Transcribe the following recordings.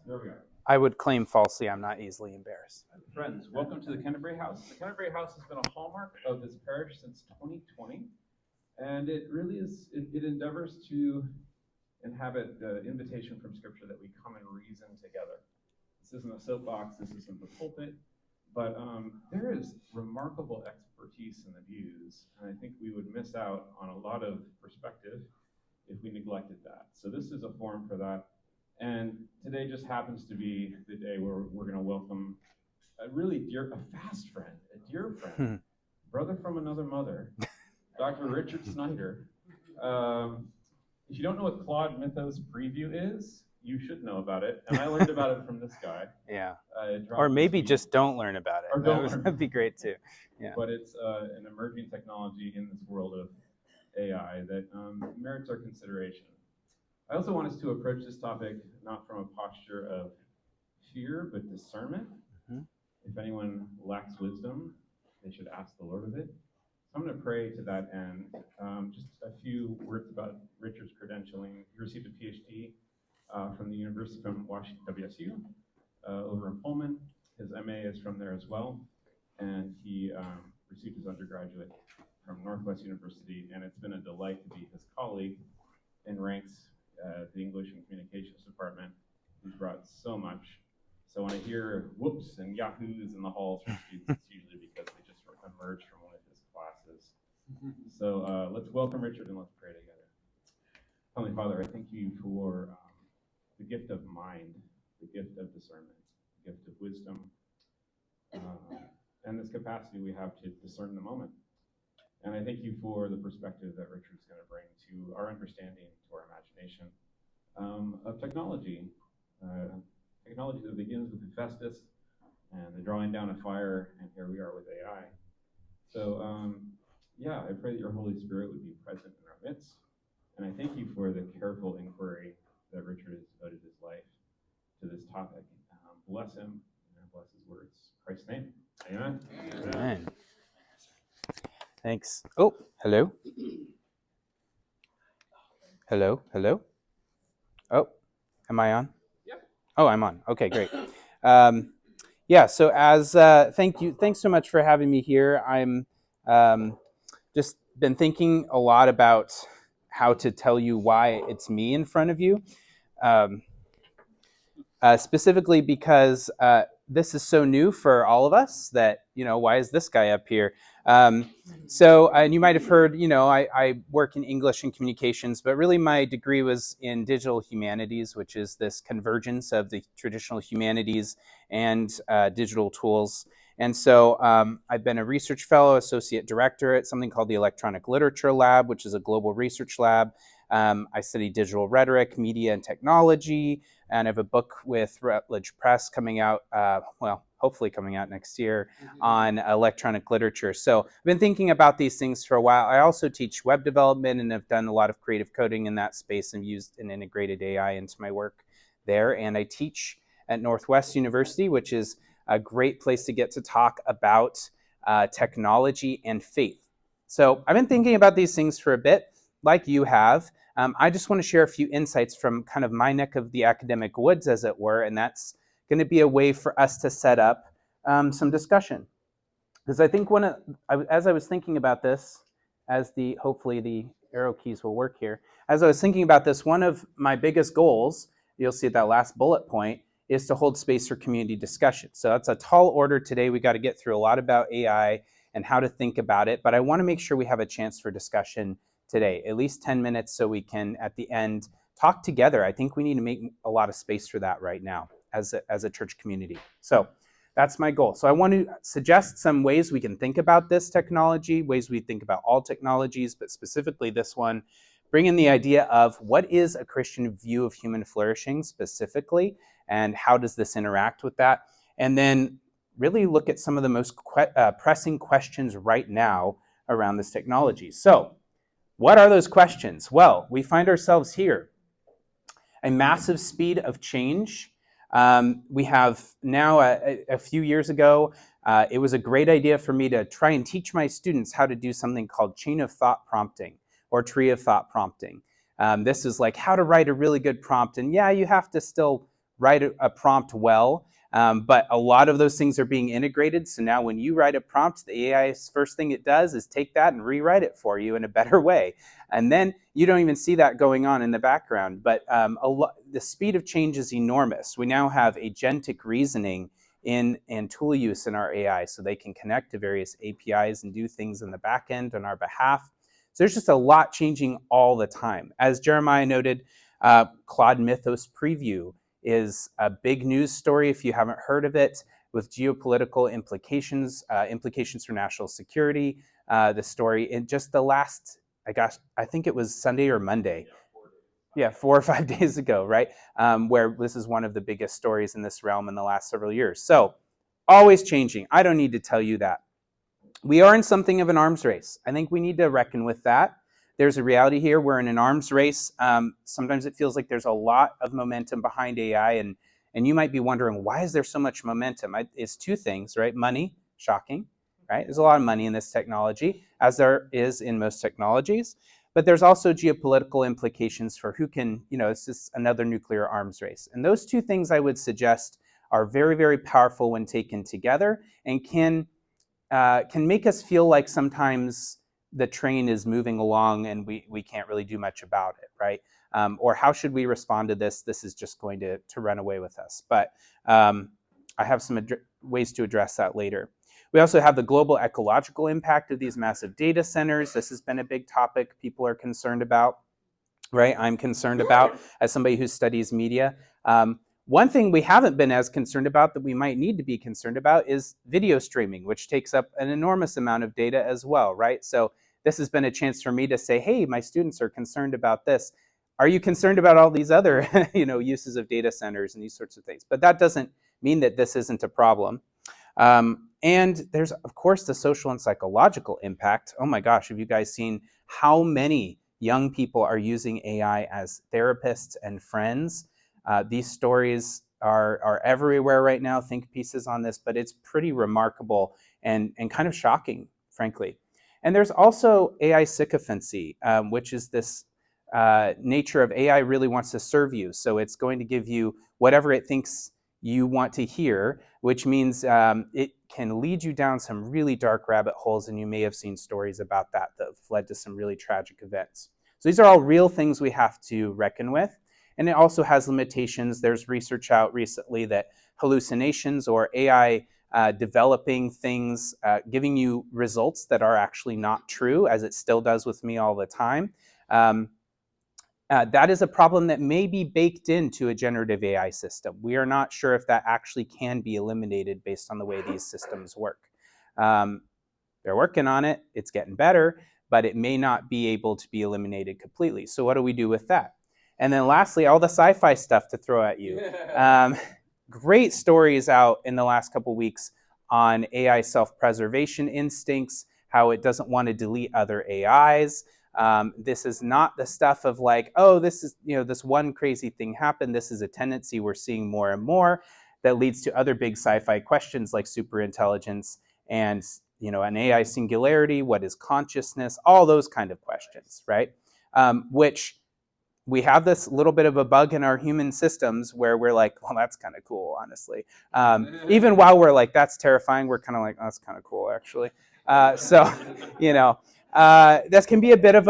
There we go. I would claim falsely I'm not easily embarrassed. Friends, welcome to the Canterbury House. The Canterbury House has been a hallmark of this parish since 2020, and it really is, it endeavors to inhabit the invitation from Scripture that we come and reason together. This isn't a soapbox, this isn't the pulpit, but there is remarkable expertise in the views, and I think we would miss out on a lot of perspective if we neglected that. So this is a forum for that. And today just happens to be the day where we're going to welcome a really dear, a fast friend, a dear friend, brother from another mother, Dr. Richard Snyder. If you don't know what Claude Mythos Preview is, you should know about it. And I learned about it from this guy. Yeah. Or maybe just don't learn about it. Or don't learn. That'd be great too. Yeah. But it's an emerging technology in this world of AI that merits our consideration. I also want us to approach this topic not from a posture of fear, but discernment. Mm-hmm. If anyone lacks wisdom, they should ask the Lord of it. So I'm going to pray to that end. Just a few words about Richard's credentialing. He received a PhD from the University from Washington, WSU, over in Pullman. His MA is from there as well. And he received his undergraduate from Northwest University. And it's been a delight to be his colleague in ranks at the English and Communications Department. He's brought so much. So when I hear whoops and yahoos in the halls from students, it's usually because they just emerged from one of his classes. So let's welcome Richard and let's pray together. Heavenly Father, I thank you for the gift of mind, the gift of discernment, the gift of wisdom, and this capacity we have to discern the moment. And I thank you for the perspective that Richard's going to bring to our understanding, to our imagination of technology. Technology that begins with Hephaestus and the drawing down of fire, and here we are with AI. So, I pray that your Holy Spirit would be present in our midst. And I thank you for the careful inquiry that Richard has devoted his life to this topic. Bless him and bless his words. In Christ's name, amen. Amen. Thanks. Oh, hello. Hello. Oh, am I on? Yep. Oh, I'm on. Okay, great. So thanks so much for having me here. I'm just been thinking a lot about how to tell you why it's me in front of you. Specifically because this is so new for all of us that, why is this guy up here? And you might have heard, I work in English and communications, but really my degree was in digital humanities, which is this convergence of the traditional humanities and digital tools. And so I've been a research fellow, associate director at something called the Electronic Literature Lab, which is a global research lab. I study digital rhetoric, media, and technology, and I have a book with Routledge Press coming out, hopefully coming out next year, on electronic literature. So I've been thinking about these things for a while. I also teach web development and have done a lot of creative coding in that space and used and integrated AI into my work there. And I teach at Northwest University, which is a great place to get to talk about technology and faith. So I've been thinking about these things for a bit, like you have. I just want to share a few insights from kind of my neck of the academic woods, as it were, and that's going to be a way for us to set up some discussion. Because I think as I was thinking about this, hopefully the arrow keys will work here, as I was thinking about this, one of my biggest goals, you'll see at that last bullet point, is to hold space for community discussion. So that's a tall order today. We got to get through a lot about AI and how to think about it, but I want to make sure we have a chance for discussion today, at least 10 minutes, so we can, at the end, talk together. I think we need to make a lot of space for that right now as a church community. So that's my goal. So I want to suggest some ways we can think about this technology, ways we think about all technologies, but specifically this one, bring in the idea of what is a Christian view of human flourishing specifically, and how does this interact with that? And then really look at some of the most pressing questions right now around this technology. So what are those questions? Well, we find ourselves here. A massive speed of change. We have now, a few years ago, it was a great idea for me to try and teach my students how to do something called chain of thought prompting or tree of thought prompting. This is like how to write a really good prompt. And yeah, you have to still write a prompt well. But a lot of those things are being integrated. So now when you write a prompt, the AI's first thing it does is take that and rewrite it for you in a better way. And then you don't even see that going on in the background. But the speed of change is enormous. We now have agentic reasoning and tool use in our AI, so they can connect to various APIs and do things in the back end on our behalf. So there's just a lot changing all the time. As Jeremiah noted, Claude Mythos Preview is a big news story if you haven't heard of it, with geopolitical implications, implications for national security. The story in just the last, I think it was Sunday or Monday. Yeah, 4 or 5 days ago, right? Where this is one of the biggest stories in this realm in the last several years. So, always changing. I don't need to tell you that. We are in something of an arms race. I think we need to reckon with that. There's a reality here. We're in an arms race. Sometimes it feels like there's a lot of momentum behind AI, and you might be wondering, why is there so much momentum? It's two things, right? Money, shocking, right? There's a lot of money in this technology, as there is in most technologies. But there's also geopolitical implications for who can, it's just another nuclear arms race. And those two things I would suggest are very, very powerful when taken together, and can make us feel like sometimes the train is moving along and we can't really do much about it, right? Or how should we respond to this? This is just going to run away with us. But I have some ways to address that later. We also have the global ecological impact of these massive data centers. This has been a big topic people are concerned about, right? I'm concerned about as somebody who studies media. One thing we haven't been as concerned about that we might need to be concerned about is video streaming, which takes up an enormous amount of data as well, right? So this has been a chance for me to say, hey, my students are concerned about this. Are you concerned about all these other uses of data centers and these sorts of things? But that doesn't mean that this isn't a problem. And there's, of course, the social and psychological impact. Oh my gosh, have you guys seen how many young people are using AI as therapists and friends? These stories are everywhere right now, think pieces on this, but it's pretty remarkable and kind of shocking, frankly. And there's also AI sycophancy, which is this nature of AI really wants to serve you. So it's going to give you whatever it thinks you want to hear, which means it can lead you down some really dark rabbit holes, and you may have seen stories about that have led to some really tragic events. So these are all real things we have to reckon with. And it also has limitations. There's research out recently that hallucinations or AI developing things, giving you results that are actually not true, as it still does with me all the time. That is a problem that may be baked into a generative AI system. We are not sure if that actually can be eliminated based on the way these systems work. They're working on it. It's getting better, but it may not be able to be eliminated completely. So what do we do with that? And then lastly, all the sci-fi stuff to throw at you. Great stories out in the last couple weeks on AI self-preservation instincts, how it doesn't want to delete other AIs. This is not the stuff of like, oh, this is, this one crazy thing happened. This is a tendency we're seeing more and more that leads to other big sci-fi questions like superintelligence and, an AI singularity. What is consciousness? All those kind of questions, right? Which we have this little bit of a bug in our human systems where we're like, well, that's kind of cool, honestly. Even while we're like, that's terrifying, we're kind of like, oh, that's kind of cool, actually. That can be a bit of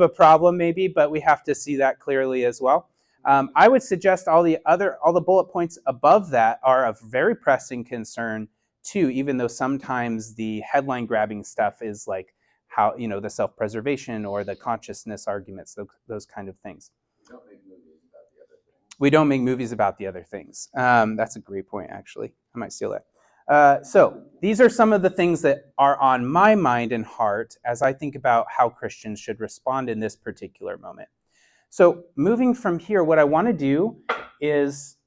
a problem, maybe, but we have to see that clearly as well. I would suggest all the bullet points above that are of very pressing concern too, even though sometimes the headline grabbing stuff is like, how, the self-preservation or the consciousness arguments, those kind of things. We don't make movies about the other things. That's a great point, actually. I might steal that. So these are some of the things that are on my mind and heart as I think about how Christians should respond in this particular moment. So moving from here, what I want to do is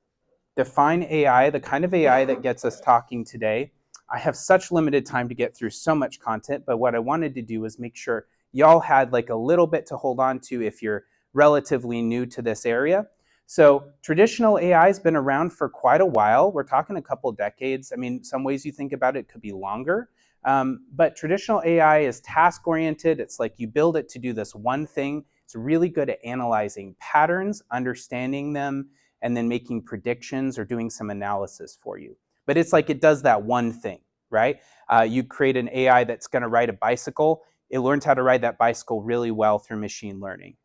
define AI, the kind of AI that gets us talking today. I have such limited time to get through so much content, but what I wanted to do was make sure y'all had like a little bit to hold on to if you're relatively new to this area. So traditional AI has been around for quite a while. We're talking a couple decades. I mean, some ways you think about it, it could be longer. But traditional AI is task-oriented. It's like you build it to do this one thing. It's really good at analyzing patterns, understanding them, and then making predictions or doing some analysis for you. But it's like it does that one thing, right? You create an AI that's going to ride a bicycle. It learns how to ride that bicycle really well through machine learning.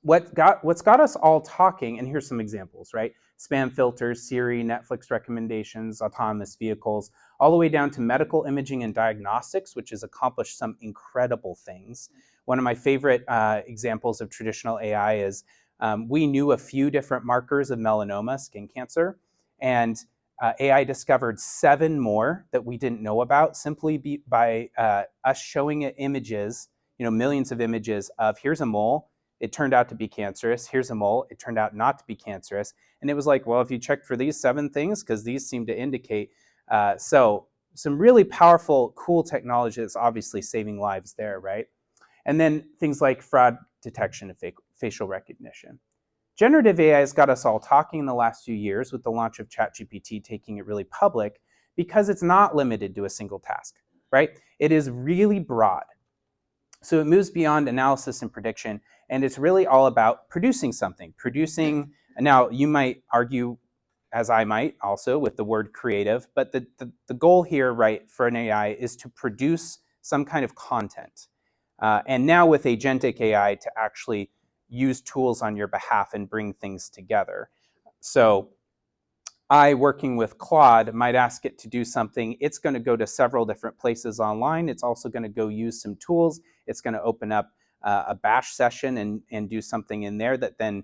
What's got us all talking, and here's some examples, right? Spam filters, Siri, Netflix recommendations, autonomous vehicles, all the way down to medical imaging and diagnostics, which has accomplished some incredible things. One of my favorite examples of traditional AI is we knew a few different markers of melanoma, skin cancer, and AI discovered 7 more that we didn't know about simply by us showing it images, millions of images of here's a mole. It turned out to be cancerous. Here's a mole. It turned out not to be cancerous. And it was like, well, if you checked for these 7 things, because these seem to indicate. So some really powerful, cool technology that's obviously saving lives there, right? And then things like fraud detection and facial recognition. Generative AI has got us all talking in the last few years with the launch of ChatGPT taking it really public because it's not limited to a single task, right? It is really broad. So it moves beyond analysis and prediction, and it's really all about producing something. Now you might argue, as I might also, with the word creative, but the goal here, right, for an AI is to produce some kind of content. And now with agentic AI to actually use tools on your behalf and bring things together. So I, working with Claude, might ask it to do something. It's going to go to several different places online. It's also going to go use some tools. It's going to open up a bash session and do something in there that then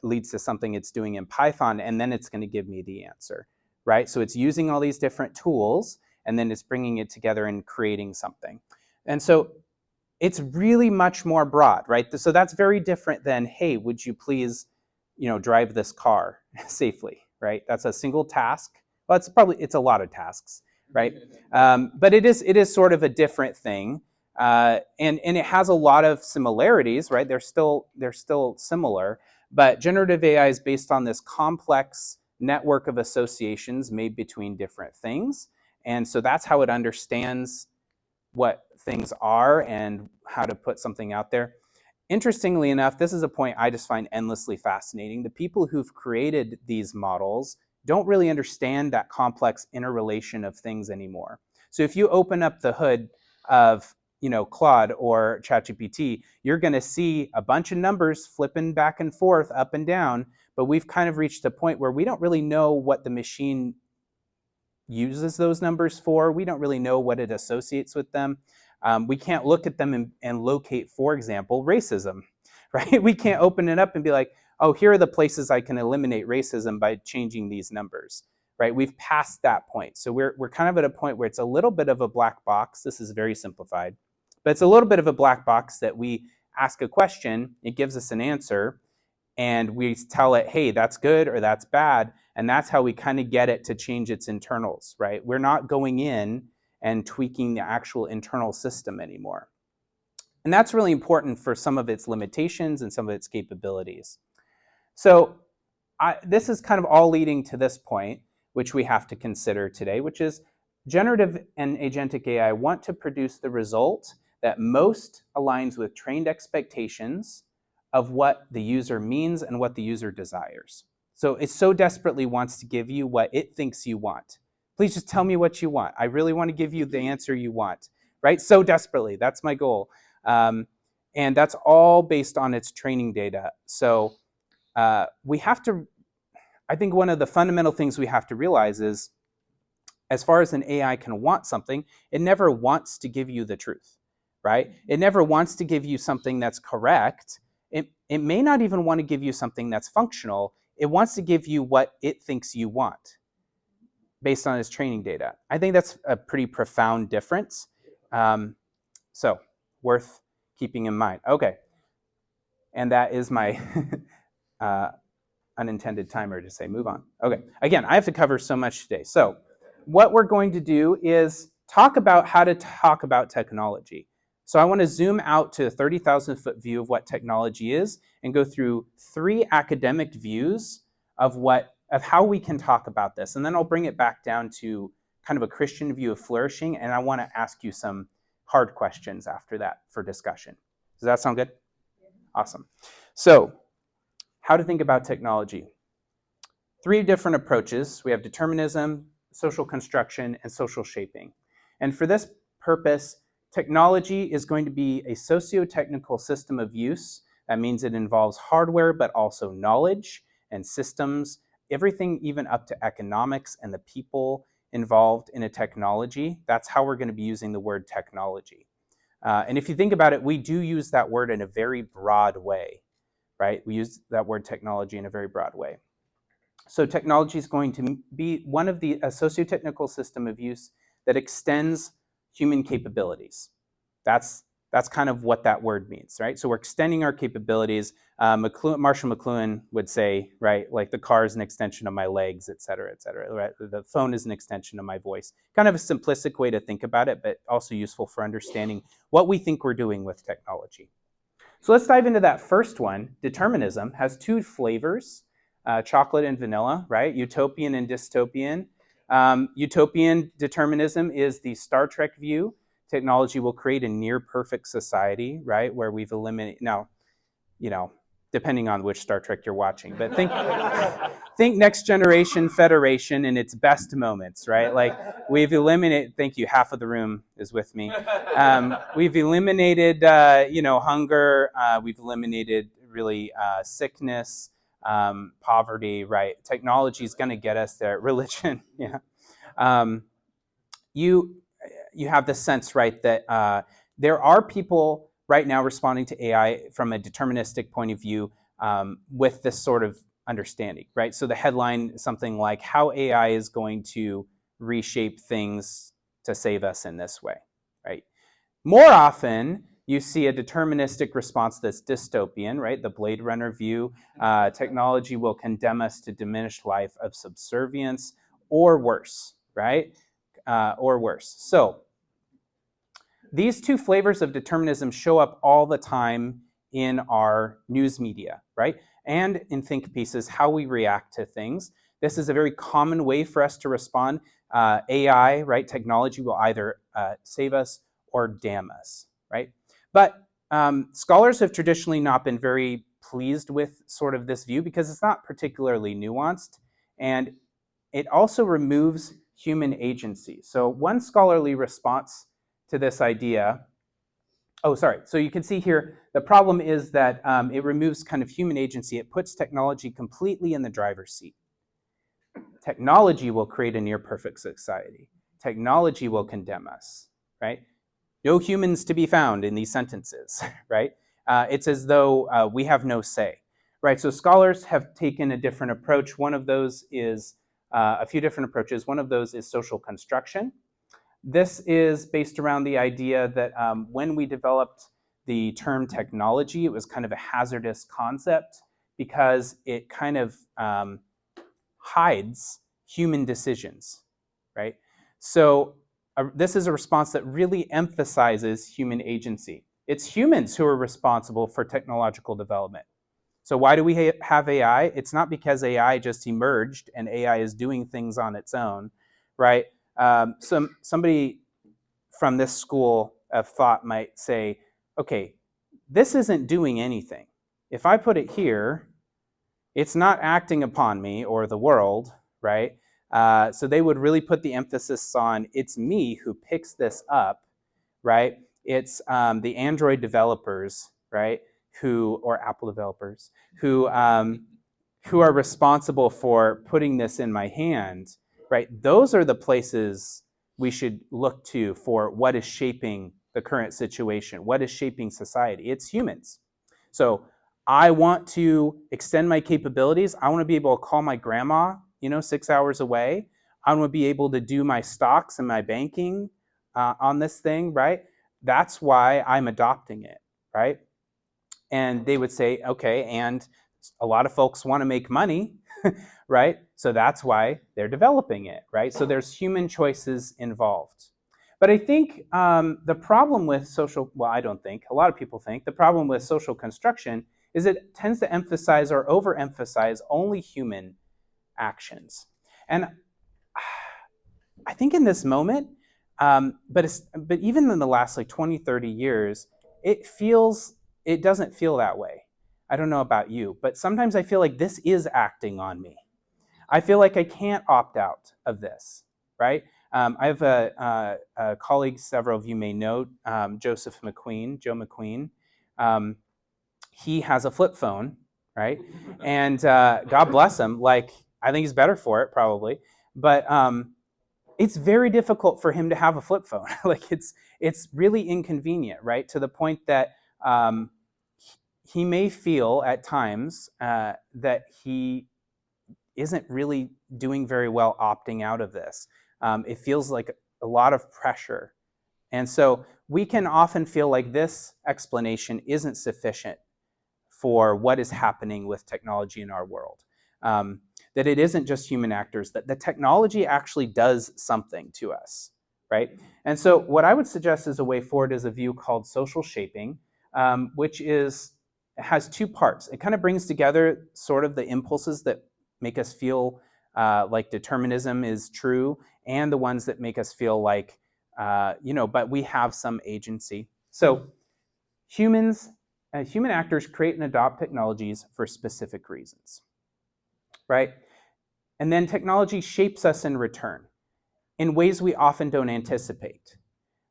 leads to something it's doing in Python, and then it's going to give me the answer, right? So it's using all these different tools, and then it's bringing it together and creating something. And so it's really much more broad, right? So that's very different than, hey, would you please, drive this car safely, right? That's a single task. Well, it's a lot of tasks, right? But it is sort of a different thing, and it has a lot of similarities, right? They're still similar, but generative AI is based on this complex network of associations made between different things, and so that's how it understands what things are and how to put something out there. Interestingly enough, this is a point I just find endlessly fascinating. The people who've created these models don't really understand that complex interrelation of things anymore. So if you open up the hood of Claude or ChatGPT, you're going to see a bunch of numbers flipping back and forth, up and down, but we've kind of reached a point where we don't really know what the machine uses those numbers for. We don't really know what it associates with them. We can't look at them and locate, for example, racism, right? We can't open it up and be like, oh, here are the places I can eliminate racism by changing these numbers, right? We've passed that point. So we're kind of at a point where it's a little bit of a black box. This is very simplified, but it's a little bit of a black box that we ask a question, it gives us an answer, and we tell it, hey, that's good or that's bad. And that's how we kind of get it to change its internals, right? We're not going in and tweaking the actual internal system anymore. And that's really important for some of its limitations and some of its capabilities. So this is kind of all leading to this point, which we have to consider today, which is generative and agentic AI want to produce the result that most aligns with trained expectations of what the user means and what the user desires. So it so desperately wants to give you what it thinks you want. Please just tell me what you want. I really want to give you the answer you want, right? So desperately, that's my goal. And that's all based on its training data. So we have to, I think one of the fundamental things we have to realize is, as far as an AI can want something, it never wants to give you the truth, right? It never wants to give you something that's correct. It may not even want to give you something that's functional. It wants to give you what it thinks you want based on its training data. I think that's a pretty profound difference. So worth keeping in mind. Okay. And that is my unintended timer to say move on. Okay. Again, I have to cover so much today. So what we're going to do is talk about how to talk about technology. So I want to zoom out to a 30,000 foot view of what technology is and go through 3 academic views of how we can talk about this. And then I'll bring it back down to kind of a Christian view of flourishing. And I want to ask you some hard questions after that for discussion. Does that sound good? Awesome. So how to think about technology. three different approaches. We have determinism, social construction, and social shaping. And for this purpose, technology is going to be a socio-technical system of use. That means it involves hardware, but also knowledge and systems, everything even up to economics and the people involved in a technology. That's how we're going to be using the word technology. And if you think about it, we do use that word in a very broad way, right? We use that word technology in a very broad way. So technology is going to be one of a socio-technical system of use that extends human capabilities. That's kind of what that word means, right? So we're extending our capabilities. Marshall McLuhan would say, right, like the car is an extension of my legs, et cetera, right? The phone is an extension of my voice. Kind of a simplistic way to think about it, but also useful for understanding what we think we're doing with technology. So let's dive into that first one. Determinism has two flavors, chocolate and vanilla, right? Utopian and dystopian. Utopian determinism is the Star Trek view. Technology will create a near perfect society, right? Where we've eliminated, now, depending on which Star Trek you're watching, but think Next Generation Federation in its best moments, right? Like we've eliminated, thank you, half of the room is with me. We've eliminated, hunger. We've eliminated really sickness, poverty, right? Technology is going to get us there. Religion, yeah. You have the sense, right, that there are people right now responding to AI from a deterministic point of view with this sort of understanding, right? So the headline is something like how AI is going to reshape things to save us in this way, right? More often, you see a deterministic response that's dystopian, right? The Blade Runner view. Technology will condemn us to diminished life of subservience or worse, right? Or worse. So these two flavors of determinism show up all the time in our news media, right? And in think pieces, how we react to things. This is a very common way for us to respond. AI, right? Technology will either save us or damn us, right? But scholars have traditionally not been very pleased with sort of this view because it's not particularly nuanced, and it also removes human agency. So one scholarly response to this idea, so you can see here, the problem is that it removes kind of human agency. It puts technology completely in the driver's seat. Technology will create a near perfect society. Technology will condemn us, right? No humans to be found in these sentences, right? It's as though we have no say, right? So scholars have taken a different approach. One of those is a few different approaches. One of those is social construction. This is based around the idea that when we developed the term technology, it was kind of a hazardous concept because it kind of hides human decisions, right? So this is a response that really emphasizes human agency. It's humans who are responsible for technological development. So why do we have AI? It's not because AI just emerged and AI is doing things on its own, right? Somebody from this school of thought might say, okay, this isn't doing anything. If I put it here, it's not acting upon me or the world, right? So they would really put the emphasis on it's me who picks this up, right? It's the Android developers, right, or Apple developers, who are responsible for putting this in my hand, right? Those are the places we should look to for what is shaping the current situation, what is shaping society. It's humans. So I want to extend my capabilities. I want to be able to call my grandma, 6 hours away. I want to be able to do my stocks and my banking on this thing, right? That's why I'm adopting it, right? And they would say, okay, and a lot of folks want to make money, right? So that's why they're developing it, right? So there's human choices involved. But I think the problem with I don't think, a lot of people think, the problem with social construction is it tends to emphasize or overemphasize only human actions. And I think in this moment, but even in the last 20, 30 years, it doesn't feel that way. I don't know about you, but sometimes I feel like this is acting on me. I feel like I can't opt out of this, right? I have a colleague, several of you may know, Joseph McQueen, Joe McQueen. Um, he has a flip phone, right? And God bless him. Like, I think he's better for it, probably. But it's very difficult for him to have a flip phone. Like, it's really inconvenient, right? To the point that um, he may feel at times that he isn't really doing very well opting out of this. It feels like a lot of pressure. And so we can often feel like this explanation isn't sufficient for what is happening with technology in our world. That it isn't just human actors, that the technology actually does something to us, right? And so what I would suggest as a way forward is a view called social shaping, which has two parts. It kind of brings together sort of the impulses that make us feel like determinism is true, and the ones that make us feel like, but we have some agency. So human actors create and adopt technologies for specific reasons, right? And then technology shapes us in return in ways we often don't anticipate,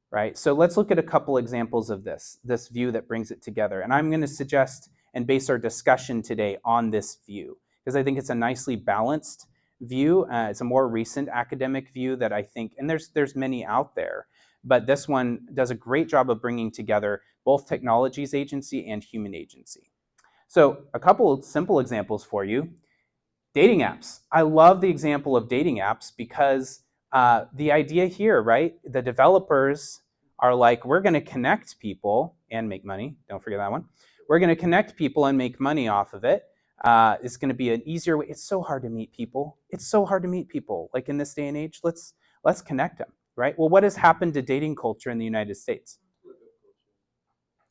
right? So let's look at a couple examples of this view that brings it together. And I'm going to suggest and base our discussion today on this view, because I think it's a nicely balanced view. It's a more recent academic view that I think, and there's many out there, but this one does a great job of bringing together both technology's agency and human agency. So a couple of simple examples for you. Dating apps. I love the example of dating apps because the idea here, right? The developers are like, we're going to connect people and make money. Don't forget that one. We're going to connect people and make money off of it. It's going to be an easier way. It's so hard to meet people. It's so hard to meet people. Like in this day and age, let's connect them, right? Well, what has happened to dating culture in the United States?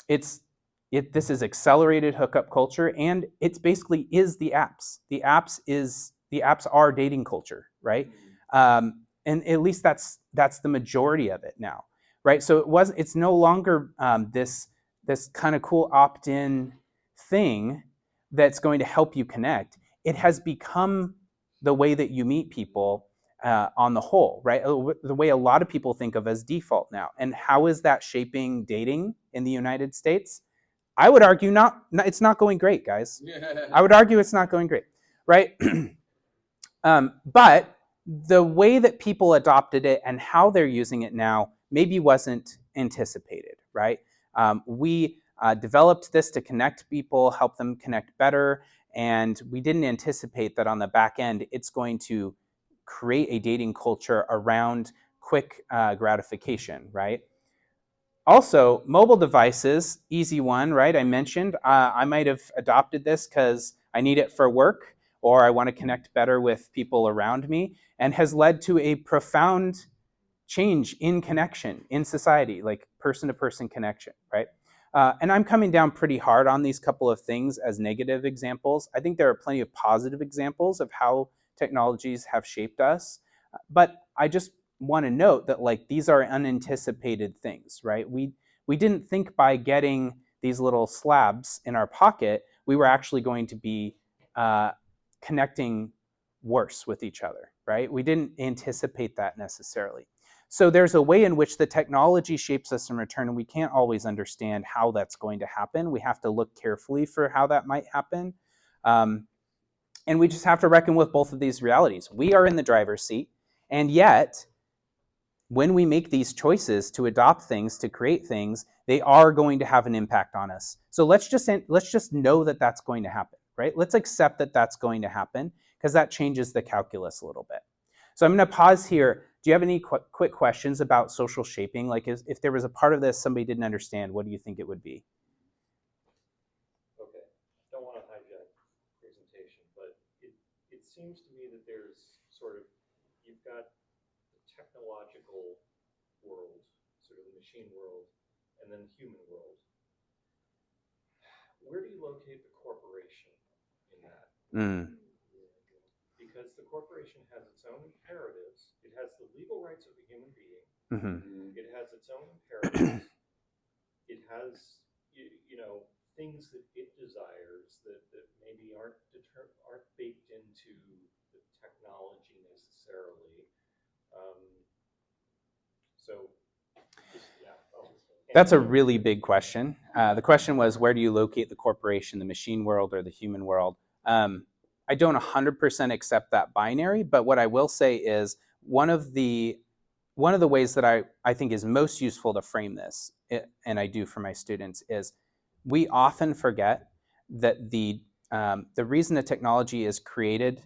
This is accelerated hookup culture, and it's basically is the apps. The apps are dating culture, right? And at least that's the majority of it now, right? So it's no longer this kind of cool opt-in thing that's going to help you connect. It has become the way that you meet people on the whole, right? The way a lot of people think of as default now. And how is that shaping dating in the United States? I would argue it's not going great, guys. I would argue it's not going great, right? But the way that people adopted it and how they're using it now maybe wasn't anticipated, right? We developed this to connect people, help them connect better, and we didn't anticipate that on the back end it's going to create a dating culture around quick gratification, right? Also, mobile devices, easy one, right? I mentioned I might have adopted this because I need it for work or I want to connect better with people around me, and has led to a profound change in connection in society, like person-to-person connection, right? And I'm coming down pretty hard on these couple of things as negative examples. I think there are plenty of positive examples of how technologies have shaped us, but I just want to note that like these are unanticipated things, right? We didn't think by getting these little slabs in our pocket we were actually going to be connecting worse with each other, right? We didn't anticipate that necessarily. So there's a way in which the technology shapes us in return, and we can't always understand how that's going to happen. We have to look carefully for how that might happen. And we just have to reckon with both of these realities. We are in the driver's seat, and yet when we make these choices to adopt things, to create things, they are going to have an impact on us. So let's just know that that's going to happen, right? Let's accept that that's going to happen, because that changes the calculus a little bit. So I'm going to pause here. Do you have any quick questions about social shaping? Like if there was a part of this somebody didn't understand, what do you think it would be? Okay, don't want to hijack presentation, but it seems to me that there's sort of, you've got the technological world, sort of the machine world, and then the human world. Where do you locate the corporation in that? Mm. Because the corporation has its own imperatives. It has the legal rights of the human being. Mm-hmm. It has its own imperatives. It has, things that it desires that maybe aren't baked into the technology necessarily. So, just, yeah. That's a really big question. The question was, where do you locate the corporation, the machine world or the human world? I don't 100% accept that binary, but what I will say is one of the ways that I think is most useful to frame this, and I do for my students, is we often forget that the reason a technology is created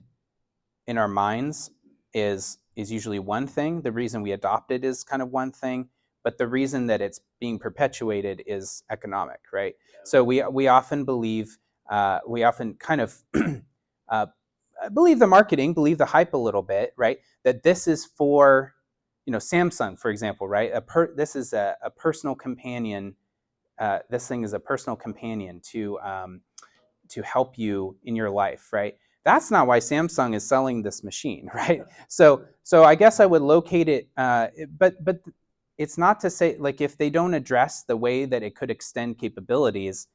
in our minds is usually one thing. The reason we adopt it is kind of one thing, but the reason that it's being perpetuated is economic, right? Yeah. So we often believe, we often kind of believe the marketing, believe the hype a little bit, right? That this is for, Samsung, for example, right? This is a personal companion. This thing is a personal companion to help you in your life, right? That's not why Samsung is selling this machine, right? So I guess I would locate it, but it's not to say, like, if they don't address the way that it could extend capabilities,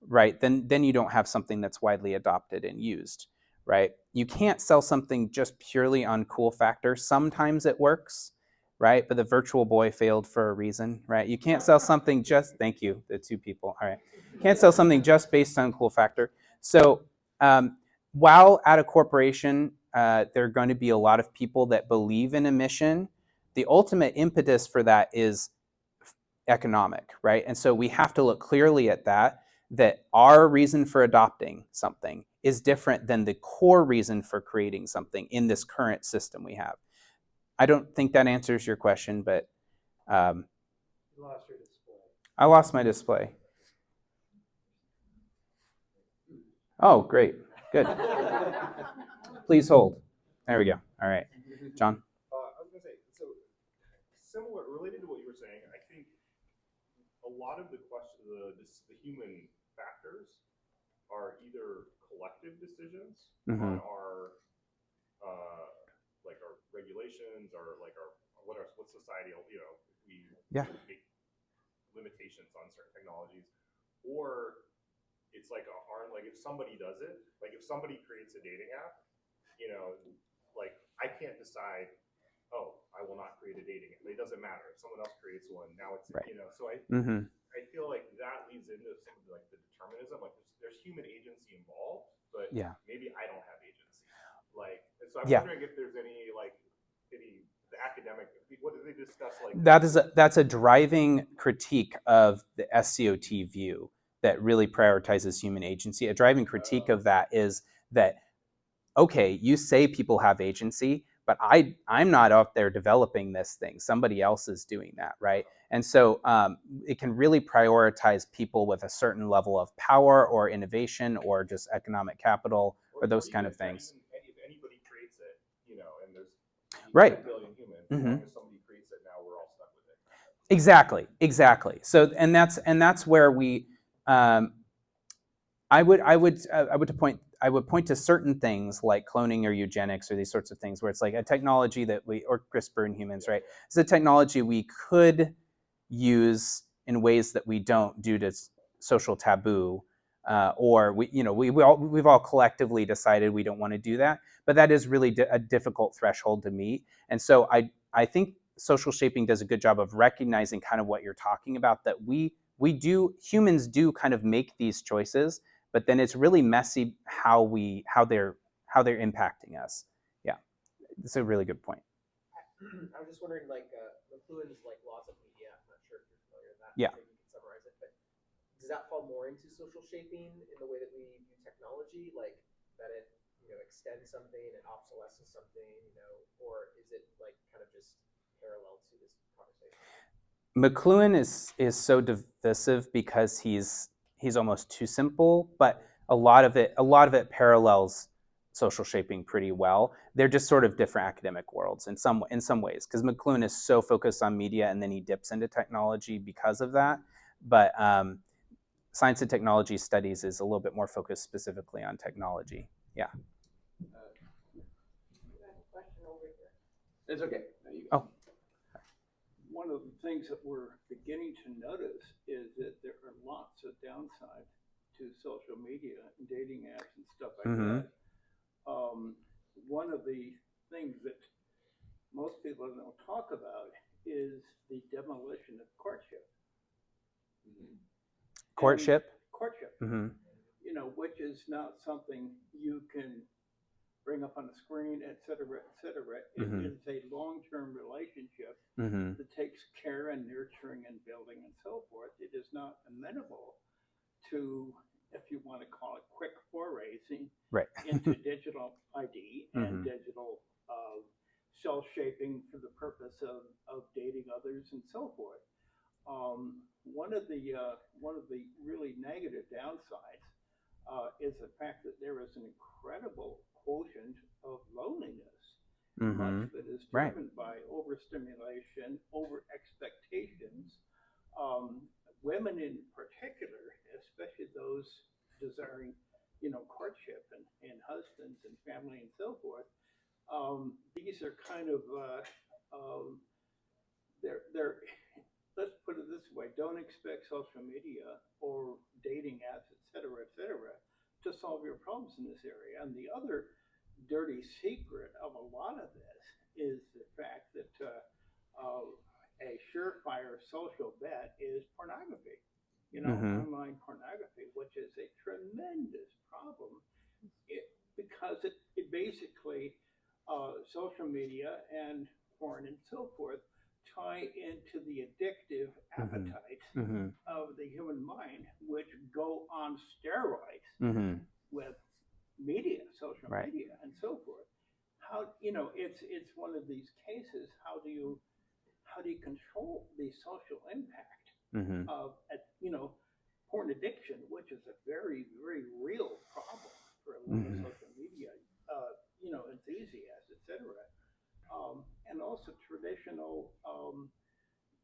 right? Then you don't have something that's widely adopted and used, right? You can't sell something just purely on cool factor. Sometimes it works, right? But the Virtual Boy failed for a reason, right? You can't sell something just, thank you, the two people, all right. Can't sell something just based on cool factor. So while at a corporation, there are going to be a lot of people that believe in a mission, the ultimate impetus for that is economic, right? And so we have to look clearly at that our reason for adopting something is different than the core reason for creating something in this current system we have. I don't think that answers your question, but You lost your display. I lost my display. Oh, great. Good. Please hold. There we go. All right. John? I was going to say, so similar, related to what you were saying, I think a lot of the human factors are either collective decisions on our, like our regulations, or like what societal, if we make limitations on certain technologies, or it's like like if somebody does it, like if somebody creates a dating app, like I can't decide, oh, I will not create a dating app. It doesn't matter. If someone else creates one, now it's, right. So I feel like that leads into some of the determinism. Like there's human agency involved, but maybe I don't have agency. Like, and so I'm wondering if there's any the academic, what do they discuss? Like that's a driving critique of the SCOT view that really prioritizes human agency. A driving critique of that is that, okay, you say people have agency, but I'm not out there developing this thing. Somebody else is doing that, right? And so it can really prioritize people with a certain level of power or innovation or just economic capital or those kind of things. If anybody creates it, and there's right. 1 billion humans, as long as somebody creates it, now we're all stuck with it. Exactly. So and that's where we I would point to certain things like cloning or eugenics or these sorts of things where it's like a technology that or CRISPR in humans, right? It's a technology we could use in ways that we don't due to social taboo, or we've all collectively decided we don't want to do that. But that is really a difficult threshold to meet, and so I think social shaping does a good job of recognizing kind of what you're talking about, that humans do kind of make these choices, but then it's really messy how they're impacting us. Yeah, it's a really good point. I was just wondering, like McLuhan's like laws of media. I'm not sure if you're familiar with that. Yeah. Maybe you can summarize it, but does that fall more into social shaping in the way that we view technology, like that it extends something, it obsolesces something, or is it like kind of just parallel to this conversation? McLuhan is so divisive because he's almost too simple, but a lot of it parallels social shaping pretty well. They're just sort of different academic worlds in some ways, because McLuhan is so focused on media and then he dips into technology because of that. But science and technology studies is a little bit more focused specifically on technology. Yeah. Question over here. It's okay. Oh. One of the things that we're beginning to notice is that there are lots of downsides to social media and dating apps and stuff like that. one of the things that most people don't talk about is the demolition of courtship. Courtship. And courtship. Mm-hmm. You know, which is not something you can bring up on the screen, et cetera, et cetera. It is a long-term relationship that takes care and nurturing and building and so forth. It is not amenable to, if you want to call it, quick forays into digital ID and digital self-shaping for the purpose of dating others and so forth. One of the really negative downsides is the fact that there is an incredible quotient of loneliness. Much of it is driven by overstimulation, over expectations. Women in particular, especially those desiring, courtship and husbands and family and so forth. These are kind of they're let's put it this way, don't expect social media or dating apps, et cetera, to solve your problems in this area. And the other dirty secret of a lot of this is the fact that a surefire social bet is pornography. Online pornography, which is a tremendous problem because it basically, social media and porn and so forth tie into the addictive appetites of the human mind, which go on steroids with media, social media, and so forth. How it's one of these cases. How do you control the social impact of porn addiction, which is a very, very real problem for a lot of social media enthusiasts, etc. And also traditional,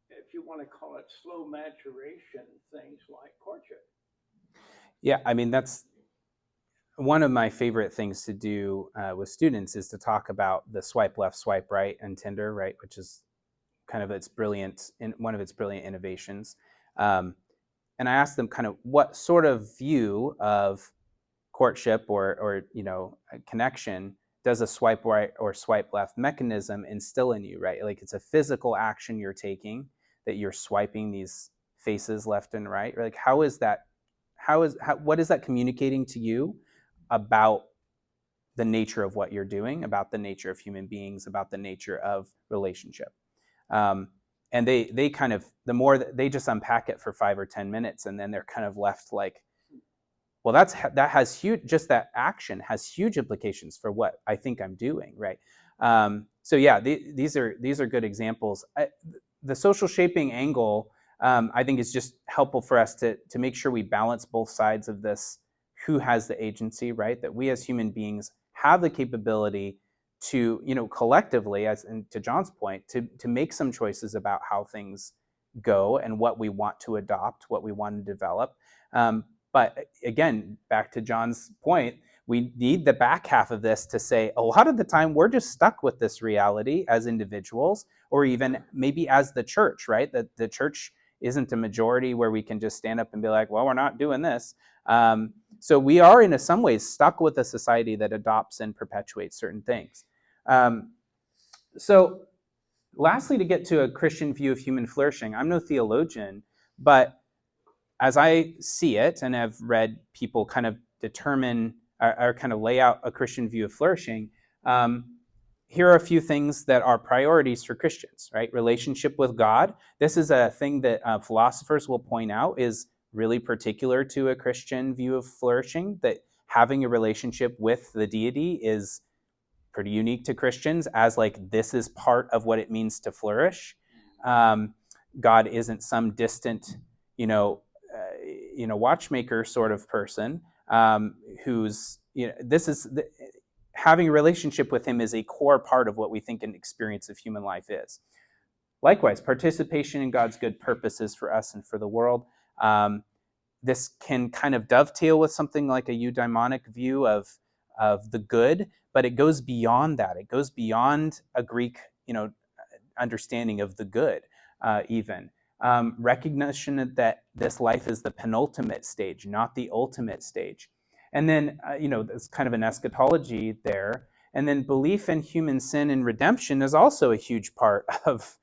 if you want to call it slow maturation things like courtship. Yeah, I mean, that's one of my favorite things to do with students is to talk about the swipe left, swipe right and Tinder, right, which is kind of one of its brilliant innovations. And I asked them kind of what sort of view of courtship or connection does a swipe right or swipe left mechanism instill in you, right? Like it's a physical action you're taking that you're swiping these faces left and right. Like what is that communicating to you about the nature of what you're doing, about the nature of human beings, about the nature of relationship? And they kind of, the more they just unpack it for 5 or 10 minutes, and then they're kind of left like, well, that has huge, just that action has huge implications for what I think I'm doing, right? So yeah, these are good examples. The social shaping angle, I think, is just helpful for us to make sure we balance both sides of this. Who has the agency, right? That we as human beings have the capability to, collectively, and to John's point, to make some choices about how things go and what we want to adopt, what we want to develop. But again, back to John's point, we need the back half of this to say a lot of the time we're just stuck with this reality as individuals, or even maybe as the church, right? That the church isn't a majority where we can just stand up and be like, well, we're not doing this. So we are in some ways stuck with a society that adopts and perpetuates certain things. So lastly, to get to a Christian view of human flourishing, I'm no theologian, but as I see it and have read people kind of determine or kind of lay out a Christian view of flourishing, here are a few things that are priorities for Christians, right? Relationship with God. This is a thing that philosophers will point out is really particular to a Christian view of flourishing, that having a relationship with the deity is pretty unique to Christians, as like this is part of what it means to flourish. God isn't some distant, watchmaker sort of person who's, having a relationship with him is a core part of what we think an experience of human life is. Likewise, participation in God's good purposes for us and for the world. This can kind of dovetail with something like a eudaimonic view of the good, but it goes beyond that. It goes beyond a Greek, understanding of the good, even. Recognition that this life is the penultimate stage, not the ultimate stage. And then, there's kind of an eschatology there. And then belief in human sin and redemption is also a huge part of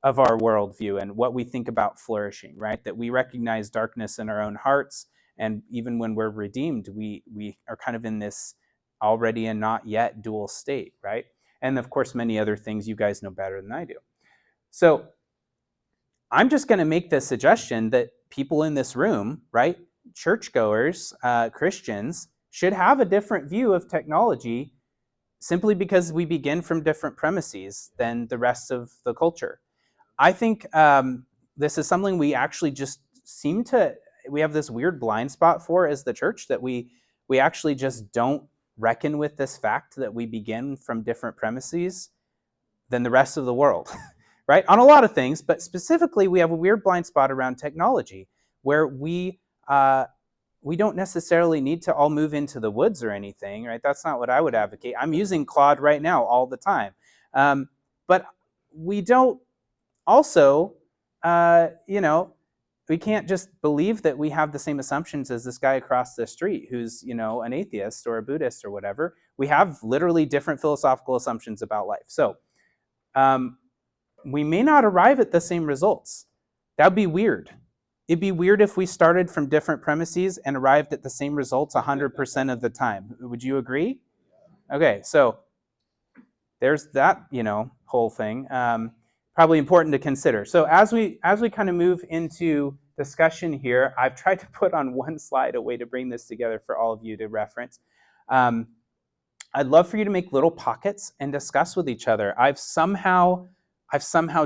our worldview and what we think about flourishing, right? That we recognize darkness in our own hearts, and even when we're redeemed, we are kind of in this already and not yet dual state, right? And of course, many other things you guys know better than I do. So I'm just going to make the suggestion that people in this room, right, churchgoers, Christians, should have a different view of technology simply because we begin from different premises than the rest of the culture. I think this is something we actually just we have this weird blind spot for as the church, that we actually just don't reckon with this fact that we begin from different premises than the rest of the world, right? On a lot of things, but specifically we have a weird blind spot around technology where we don't necessarily need to all move into the woods or anything, right? That's not what I would advocate. I'm using Claude right now all the time. But we don't also, we can't just believe that we have the same assumptions as this guy across the street who's, an atheist or a Buddhist or whatever. We have literally different philosophical assumptions about life. So we may not arrive at the same results. That would be weird. It'd be weird if we started from different premises and arrived at the same results 100% of the time. Would you agree? Okay, so there's that, whole thing. Probably important to consider. So as we kind of move into discussion here, I've tried to put on one slide a way to bring this together for all of you to reference. I'd love for you to make little pockets and discuss with each other. I've somehow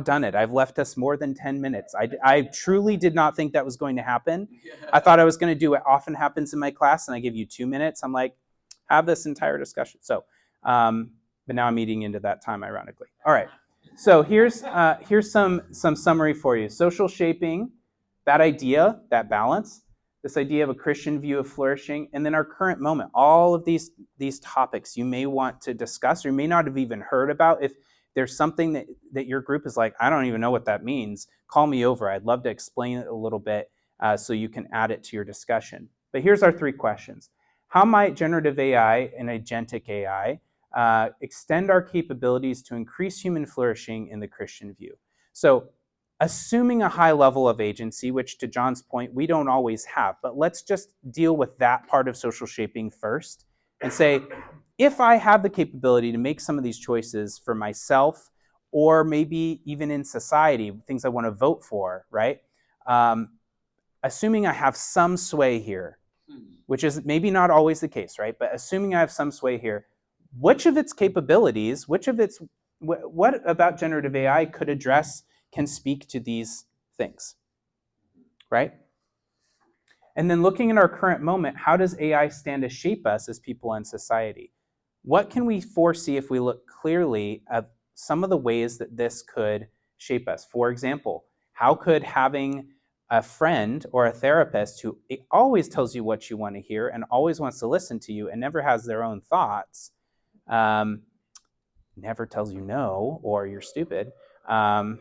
done it. I've left us more than 10 minutes. I truly did not think that was going to happen. I thought I was going to do what often happens in my class, and I give you 2 minutes. I'm like, have this entire discussion. So, but now I'm eating into that time, ironically. All right. So here's some summary for you. Social shaping, that idea, that balance, this idea of a Christian view of flourishing, and then our current moment. All of these topics you may want to discuss or you may not have even heard about. If there's something that your group is like, I don't even know what that means, call me over. I'd love to explain it a little bit so you can add it to your discussion. But here's our 3 questions. How might generative AI and agentic AI extend our capabilities to increase human flourishing in the Christian view? So assuming a high level of agency, which to John's point, we don't always have, but let's just deal with that part of social shaping first and say, if I have the capability to make some of these choices for myself, or maybe even in society, things I want to vote for, right? Assuming I have some sway here, which is maybe not always the case, right? But assuming I have some sway here, which of its capabilities, what about generative AI can speak to these things, right? And then looking at our current moment, how does AI stand to shape us as people in society? What can we foresee if we look clearly at some of the ways that this could shape us? For example, how could having a friend or a therapist who always tells you what you want to hear and always wants to listen to you and never has their own thoughts, never tells you no or you're stupid, or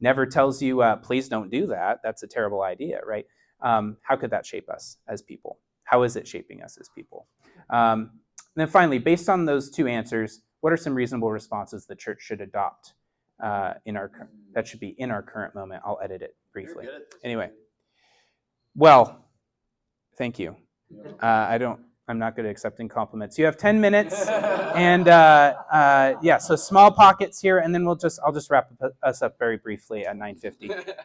never tells you, please don't do that. That's a terrible idea, right? How could that shape us as people? How is it shaping us as people? And then finally, based on those 2 answers, what are some reasonable responses the church should adopt that should be in our current moment? I'll edit it briefly. Anyway, well, thank you. I'm not good at accepting compliments. You have 10 minutes, and so small pockets here, and then I'll just wrap us up very briefly at 9:50.